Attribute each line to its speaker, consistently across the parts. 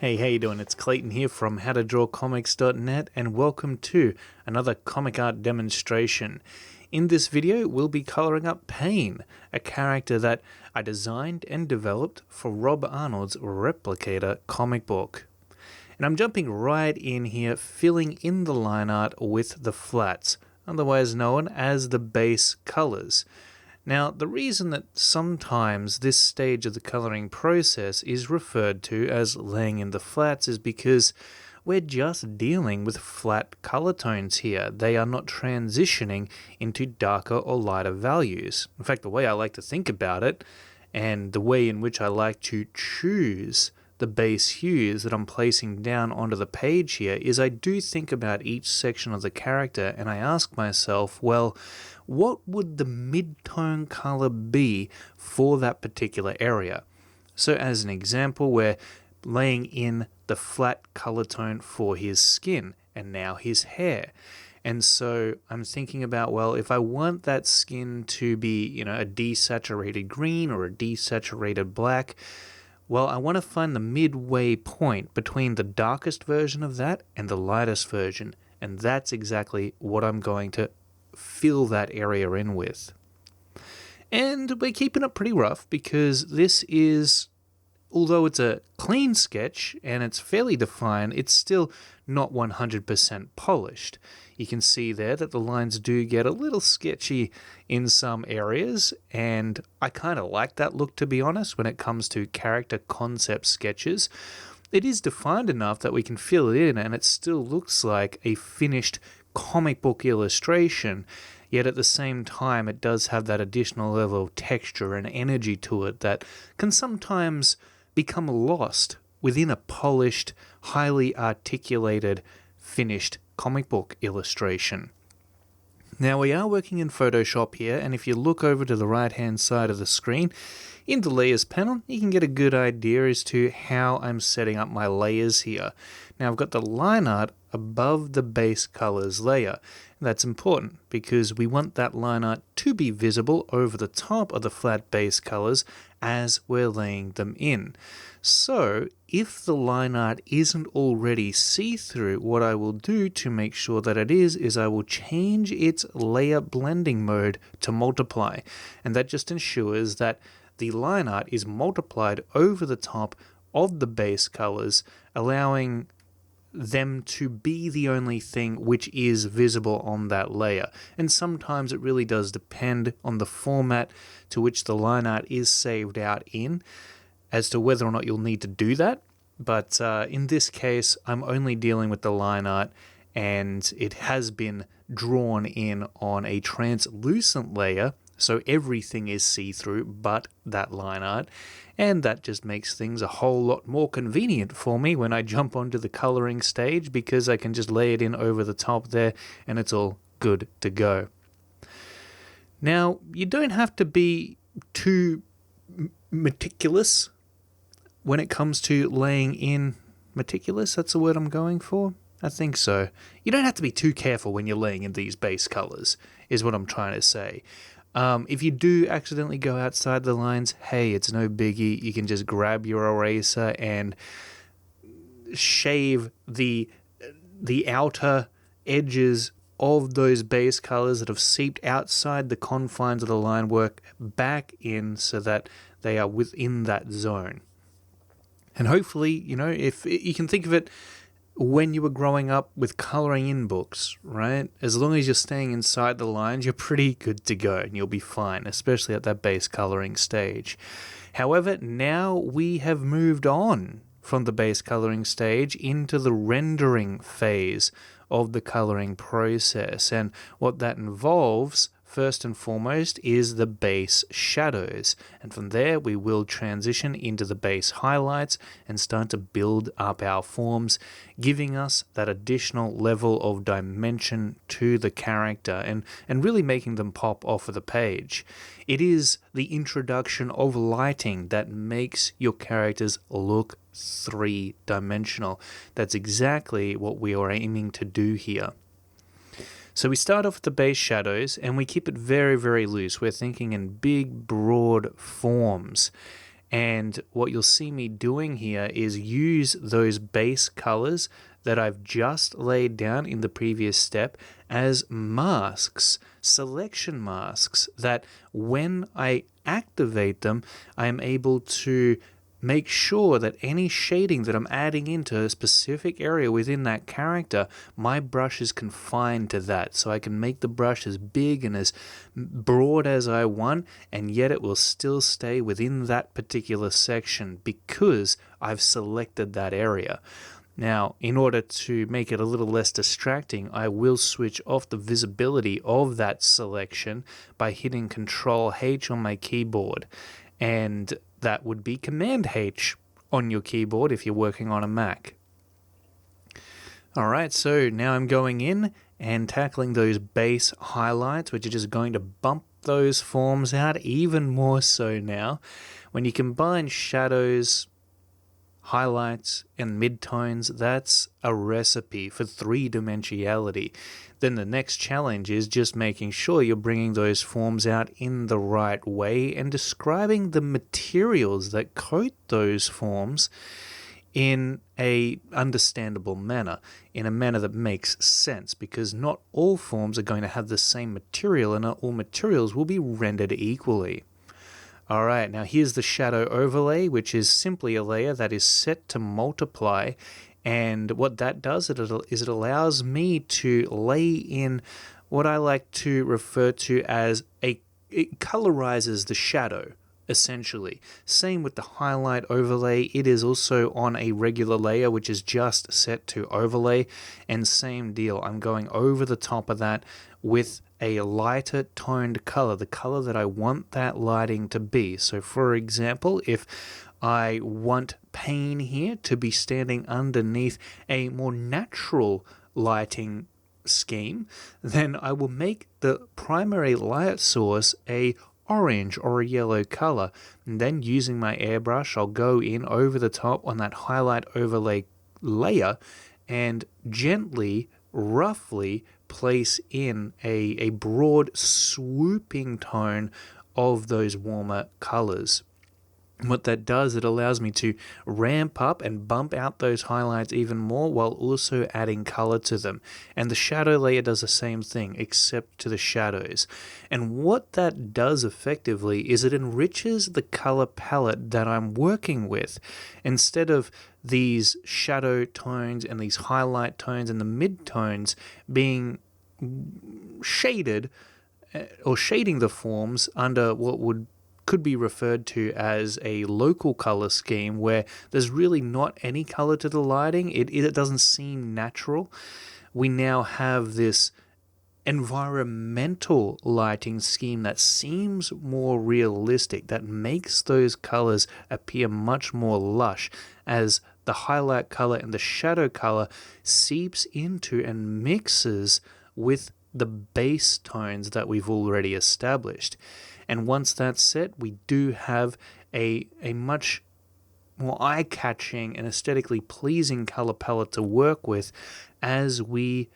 Speaker 1: Hey, how you doing? It's Clayton here from howtodrawcomics.net and welcome to another comic art demonstration. In this video, we'll be coloring up Pain, a character that I designed and developed for Rob Arnold's Replicator comic book. And I'm jumping right in here, filling in the line art with the flats, otherwise known as the base colors. Now, the reason that sometimes this stage of the coloring process is referred to as laying in the flats is because we're just dealing with flat color tones here. They are not transitioning into darker or lighter values. In fact, the way I like to think about it, and the way in which I like to choose the base hues that I'm placing down onto the page here, is I do think about each section of the character and I ask myself, well, what would the mid-tone color be for that particular area? So as an example, we're laying in the flat color tone for his skin and now his hair. And so I'm thinking about, well, if I want that skin to be, a desaturated green or a desaturated black, well, I want to find the midway point between the darkest version of that and the lightest version. And that's exactly what I'm going to fill that area in with. And we're keeping it pretty rough because this is, although it's a clean sketch and it's fairly defined, it's still not 100% polished. You can see there that the lines do get a little sketchy in some areas, and I kind of like that look, to be honest, when it comes to character concept sketches. It is defined enough that we can fill it in and it still looks like a finished comic book illustration, yet at the same time it does have that additional level of texture and energy to it that can sometimes become lost within a polished, highly articulated, finished comic book illustration. Now, we are working in Photoshop here, and if you look over to the right hand side of the screen, in the layers panel, you can get a good idea as to how I'm setting up my layers here. Now, I've got the line art above the base colors layer. That's important because we want that line art to be visible over the top of the flat base colors as we're laying them in. So if the line art isn't already see-through, what I will do to make sure that it is I will change its layer blending mode to multiply. And that just ensures that the line art is multiplied over the top of the base colors, allowing them to be the only thing which is visible on that layer. And sometimes it really does depend on the format to which the line art is saved out in as to whether or not you'll need to do that. But in this case, I'm only dealing with the line art, and it has been drawn in on a translucent layer, so everything is see-through but that line art, and that just makes things a whole lot more convenient for me when I jump onto the coloring stage, because I can just lay it in over the top there and it's all good to go. Now, you don't have to be too meticulous when it comes to laying in. Meticulous, that's the word I'm going for? I think so. You don't have to be too careful when you're laying in these base colors, is what I'm trying to say. If you do accidentally go outside the lines, hey, it's no biggie. You can just grab your eraser and shave the outer edges of those base colors that have seeped outside the confines of the line work back in so that they are within that zone. And hopefully, if you can think of it when you were growing up with coloring in books, right? As long as you're staying inside the lines, you're pretty good to go and you'll be fine, especially at that base coloring stage. However, now we have moved on from the base coloring stage into the rendering phase of the coloring process. And what that involves, first and foremost, is the base shadows. And from there, we will transition into the base highlights and start to build up our forms, giving us that additional level of dimension to the character and really making them pop off of the page. It is the introduction of lighting that makes your characters look three-dimensional. That's exactly what we are aiming to do here. So we start off with the base shadows and we keep it very, very loose. We're thinking in big, broad forms. And what you'll see me doing here is use those base colors that I've just laid down in the previous step as masks, selection masks, that when I activate them, I am able to make sure that any shading that I'm adding into a specific area within that character, my brush is confined to that. So I can make the brush as big and as broad as I want, and yet it will still stay within that particular section because I've selected that area. Now, in order to make it a little less distracting, I will switch off the visibility of that selection by hitting Control H on my keyboard. And that would be Command H on your keyboard if you're working on a Mac. Alright, so now I'm going in and tackling those base highlights, which are just going to bump those forms out even more so now. When you combine shadows, highlights, and midtones, that's a recipe for three-dimensionality. Then the next challenge is just making sure you're bringing those forms out in the right way and describing the materials that coat those forms in a understandable manner, in a manner that makes sense, because not all forms are going to have the same material and not all materials will be rendered equally. Alright, now here's the shadow overlay, which is simply a layer that is set to multiply, and what that does is it allows me to lay in what I like to refer to as it colorizes the shadow, essentially. Same with the highlight overlay, it is also on a regular layer which is just set to overlay, and same deal, I'm going over the top of that with a lighter toned color, the color that I want that lighting to be. So for example, if I want pain here to be standing underneath a more natural lighting scheme, then I will make the primary light source a orange or a yellow color. And then using my airbrush, I'll go in over the top on that highlight overlay layer and gently, roughly place in a broad swooping tone of those warmer colors. And what that does, it allows me to ramp up and bump out those highlights even more while also adding color to them. And the shadow layer does the same thing, except to the shadows. And what that does effectively is it enriches the color palette that I'm working with. Instead of these shadow tones and these highlight tones and the mid-tones being shaded or shading the forms under what could be referred to as a local color scheme, where there's really not any color to the lighting, it doesn't seem natural. We now have this environmental lighting scheme that seems more realistic, that makes those colors appear much more lush as the highlight color and the shadow color seeps into and mixes with the base tones that we've already established. And once that's set, we do have a much more eye-catching and aesthetically pleasing color palette to work with as we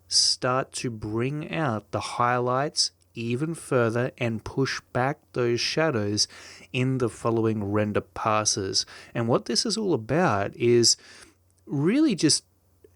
Speaker 1: start to bring out the highlights even further and push back those shadows in the following render passes. And what this is all about is really just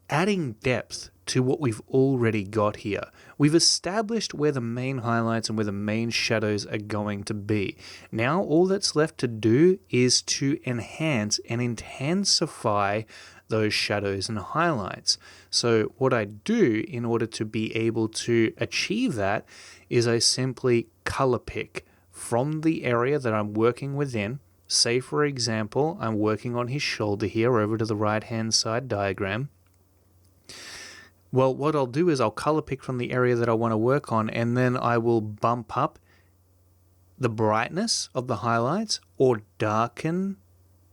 Speaker 1: adding depth to what we've already got here. We've established where the main highlights and where the main shadows are going to be. Now all that's left to do is to enhance and intensify those shadows and highlights. So what I do in order to be able to achieve that is I simply color pick from the area that I'm working within. Say for example, I'm working on his shoulder here over to the right hand side diagram. Well, what I'll do is I'll color pick from the area that I want to work on, and then I will bump up the brightness of the highlights or darken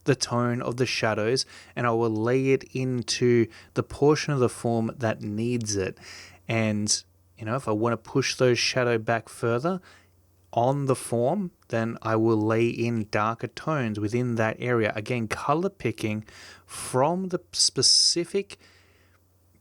Speaker 1: the tone of the shadows, and I will lay it into the portion of the form that needs it. And, if I want to push those shadow back further on the form, then I will lay in darker tones within that area. Again, color picking from the specific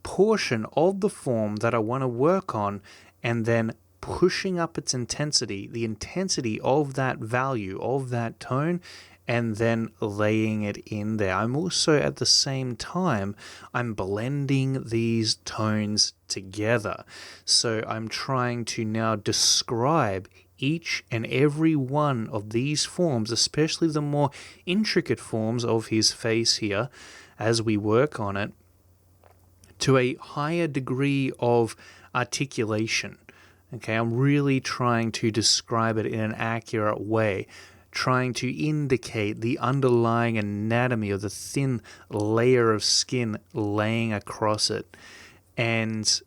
Speaker 1: portion of the form that I want to work on, and then pushing up its intensity, the intensity of that value, of that tone, and then laying it in there. I'm also at the same time, I'm blending these tones together. So I'm trying to now describe each and every one of these forms, especially the more intricate forms of his face here, as we work on it, to a higher degree of articulation. Okay, I'm really trying to describe it in an accurate way, trying to indicate the underlying anatomy of the thin layer of skin laying across it, and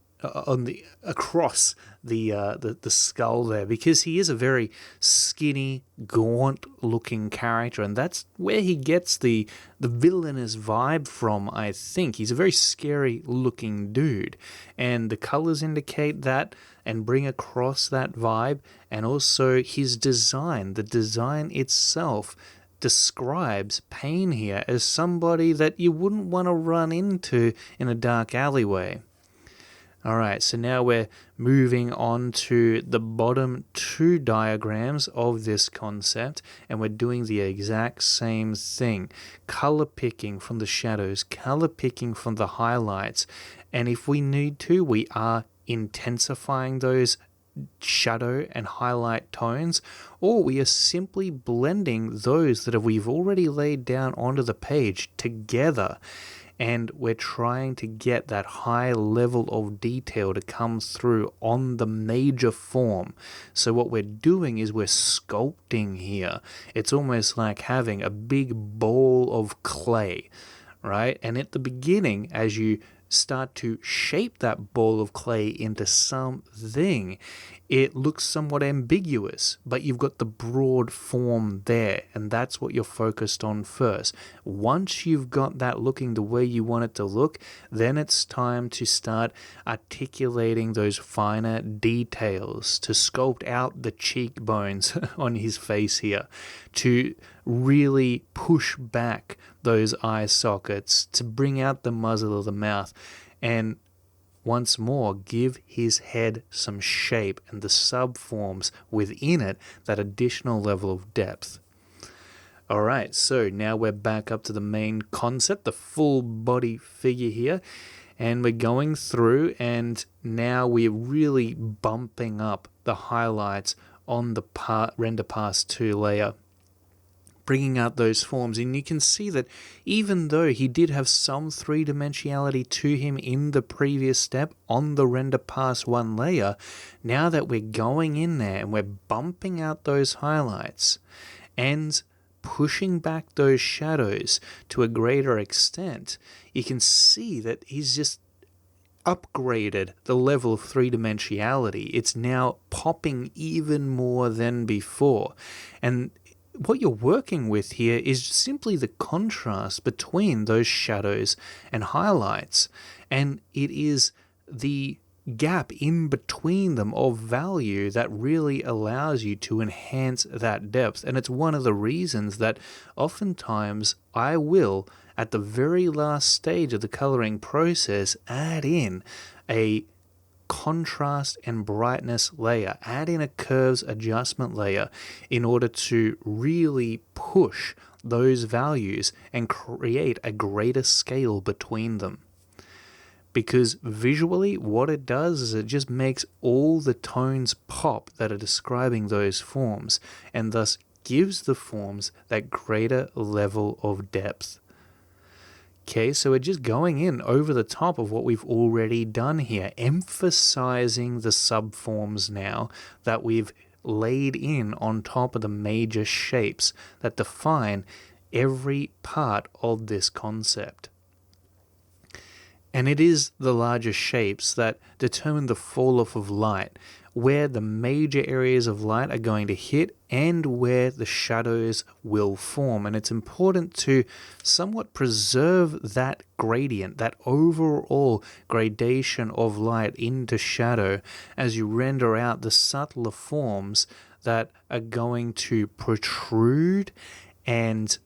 Speaker 1: across the skull there, because he is a very skinny, gaunt-looking character, and that's where he gets the villainous vibe from. I think he's a very scary-looking dude, and the colors indicate that and bring across that vibe, and also his design. The design itself describes Pain here as somebody that you wouldn't want to run into in a dark alleyway. Alright, so now we're moving on to the bottom two diagrams of this concept, and we're doing the exact same thing. Color picking from the shadows, color picking from the highlights, and if we need to, we are intensifying those shadow and highlight tones, or we are simply blending those that we've already laid down onto the page together. And we're trying to get that high level of detail to come through on the major form. So what we're doing is we're sculpting here. It's almost like having a big ball of clay, right? And at the beginning, as you start to shape that ball of clay into something, it looks somewhat ambiguous, but you've got the broad form there, and that's what you're focused on first. Once you've got that looking the way you want it to look, then it's time to start articulating those finer details, to sculpt out the cheekbones on his face here, to really push back those eye sockets, to bring out the muzzle of the mouth, and once more give his head some shape and the subforms within it that additional level of depth. Alright, so now we're back up to the main concept, the full body figure here, and we're going through, and now we're really bumping up the highlights on the render pass 2 layer, bringing out those forms. And you can see that even though he did have some three-dimensionality to him in the previous step on the render pass 1 layer, now that we're going in there and we're bumping out those highlights and pushing back those shadows to a greater extent, you can see that he's just upgraded the level of three-dimensionality. It's now popping even more than before. And what you're working with here is simply the contrast between those shadows and highlights, and it is the gap in between them of value that really allows you to enhance that depth. And it's one of the reasons that oftentimes I will, at the very last stage of the coloring process, add in a contrast and brightness layer, add in a curves adjustment layer in order to really push those values and create a greater scale between them. Because visually what it does is it just makes all the tones pop that are describing those forms, and thus gives the forms that greater level of depth. Okay, so we're just going in over the top of what we've already done here, emphasizing the subforms now that we've laid in on top of the major shapes that define every part of this concept. And it is the larger shapes that determine the fall-off of light, where the major areas of light are going to hit and where the shadows will form. And it's important to somewhat preserve that gradient, that overall gradation of light into shadow as you render out the subtler forms that are going to protrude and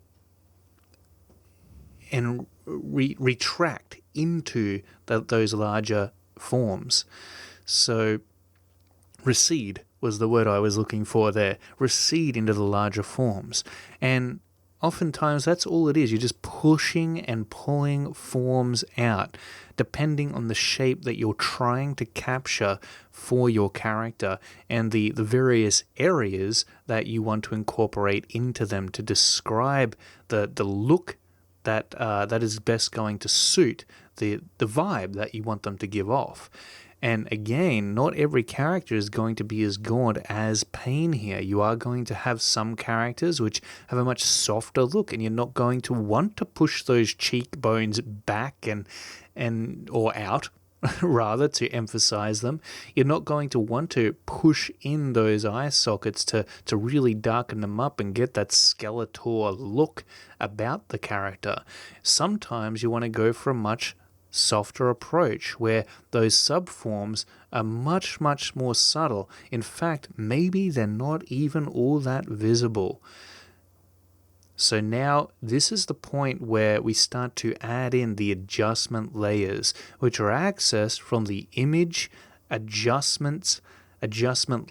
Speaker 1: retract into those larger forms. So recede was the word I was looking for there. Recede into the larger forms. And oftentimes that's all it is. You're just pushing and pulling forms out, depending on the shape that you're trying to capture for your character and the various areas that you want to incorporate into them to describe the look that is best going to suit the vibe that you want them to give off. And again, not every character is going to be as gaunt as Pain here. You are going to have some characters which have a much softer look, and you're not going to want to push those cheekbones back or out, rather, to emphasize them. You're not going to want to push in those eye sockets to really darken them up and get that Skeletor look about the character. Sometimes you want to go for a much softer approach where those subforms are much more subtle. In fact, maybe they're not even all that visible. So now this is the point where we start to add in the adjustment layers, which are accessed from the image adjustment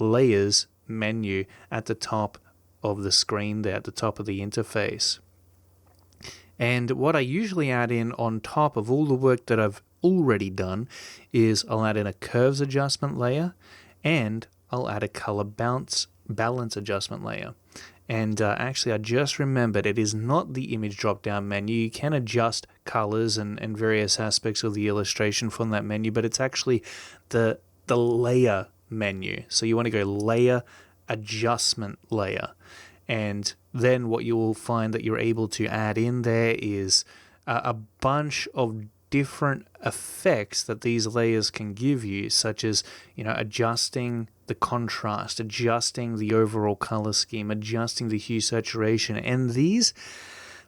Speaker 1: layers menu at the top of the screen there, at the top of the interface. And what I usually add in on top of all the work that I've already done is I'll add in a curves adjustment layer, and I'll add a color balance adjustment layer. And actually, I just remembered it is not the image drop-down menu. You can adjust colors and various aspects of the illustration from that menu, but it's actually the layer menu. So you want to go layer adjustment layer. And then what you will find that you're able to add in there is a bunch of different effects that these layers can give you, such as, adjusting the contrast, adjusting the overall color scheme, adjusting the hue saturation. And these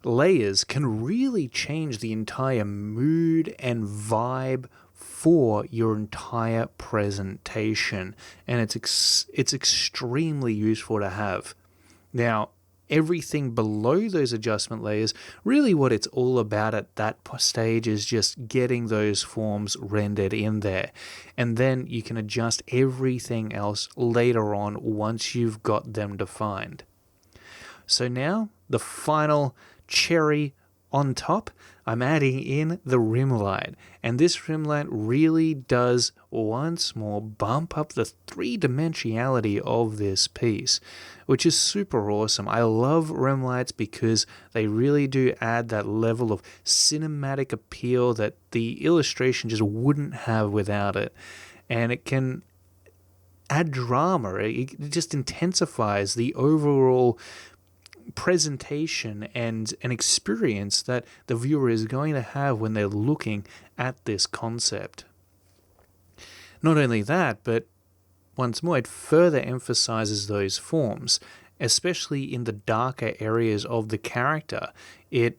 Speaker 1: layers can really change the entire mood and vibe for your entire presentation. And it's extremely useful to have. Now, everything below those adjustment layers, really what it's all about at that stage is just getting those forms rendered in there. And then you can adjust everything else later on once you've got them defined. So now, the final cherry on top, I'm adding in the rim light. And this rim light really does once more bump up the three-dimensionality of this piece, which is super awesome. I love rim lights because they really do add that level of cinematic appeal that the illustration just wouldn't have without it. And it can add drama. It just intensifies the overall presentation and an experience that the viewer is going to have when they're looking at this concept. Not only that, but once more, it further emphasizes those forms, especially in the darker areas of the character. It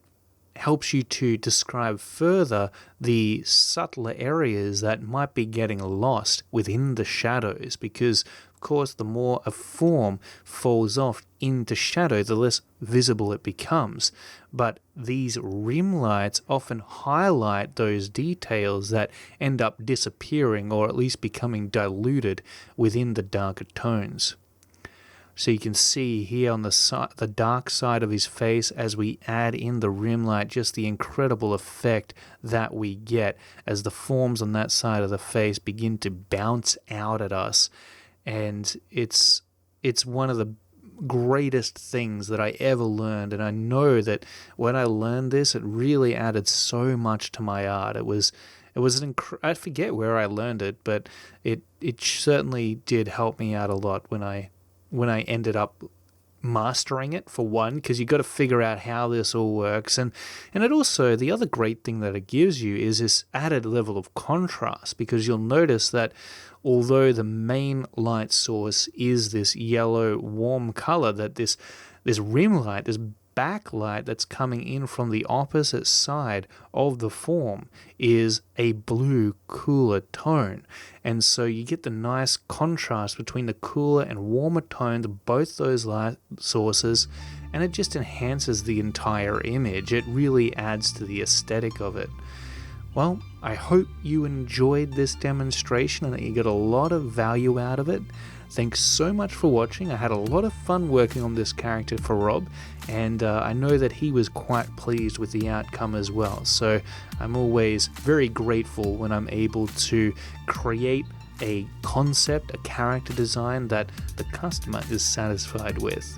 Speaker 1: helps you to describe further the subtler areas that might be getting lost within the shadows, because of course the more a form falls off into shadow, the less visible it becomes. But these rim lights often highlight those details that end up disappearing or at least becoming diluted within the darker tones. So you can see here on the dark side of his face, as we add in the rim light, just the incredible effect that we get as the forms on that side of the face begin to bounce out at us. And it's one of the greatest things that I ever learned, and I know that when I learned this, it really added so much to my art. I forget where I learned it, but it certainly did help me out a lot when I ended up mastering it, for one, because you've got to figure out how this all works. And it also, the other great thing that it gives you is this added level of contrast, because you'll notice that although the main light source is this yellow warm color, that this rim light, this backlight that's coming in from the opposite side of the form is a blue, cooler tone. And so you get the nice contrast between the cooler and warmer tones of both those light sources, and it just enhances the entire image. It really adds to the aesthetic of it. Well, I hope you enjoyed this demonstration and that you got a lot of value out of it. Thanks so much for watching. I had a lot of fun working on this character for Rob, and I know that he was quite pleased with the outcome as well. So I'm always very grateful when I'm able to create a concept, a character design that the customer is satisfied with.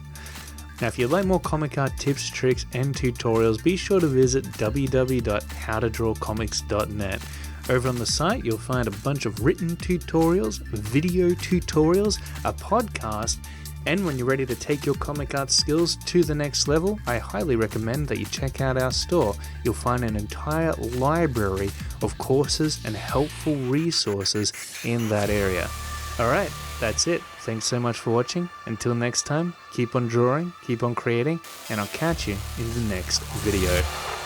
Speaker 1: Now, if you'd like more comic art tips, tricks, and tutorials, be sure to visit www.howtodrawcomics.net. Over on the site, you'll find a bunch of written tutorials, video tutorials, a podcast, and when you're ready to take your comic art skills to the next level, I highly recommend that you check out our store. You'll find an entire library of courses and helpful resources in that area. Alright, that's it. Thanks so much for watching. Until next time, keep on drawing, keep on creating, and I'll catch you in the next video.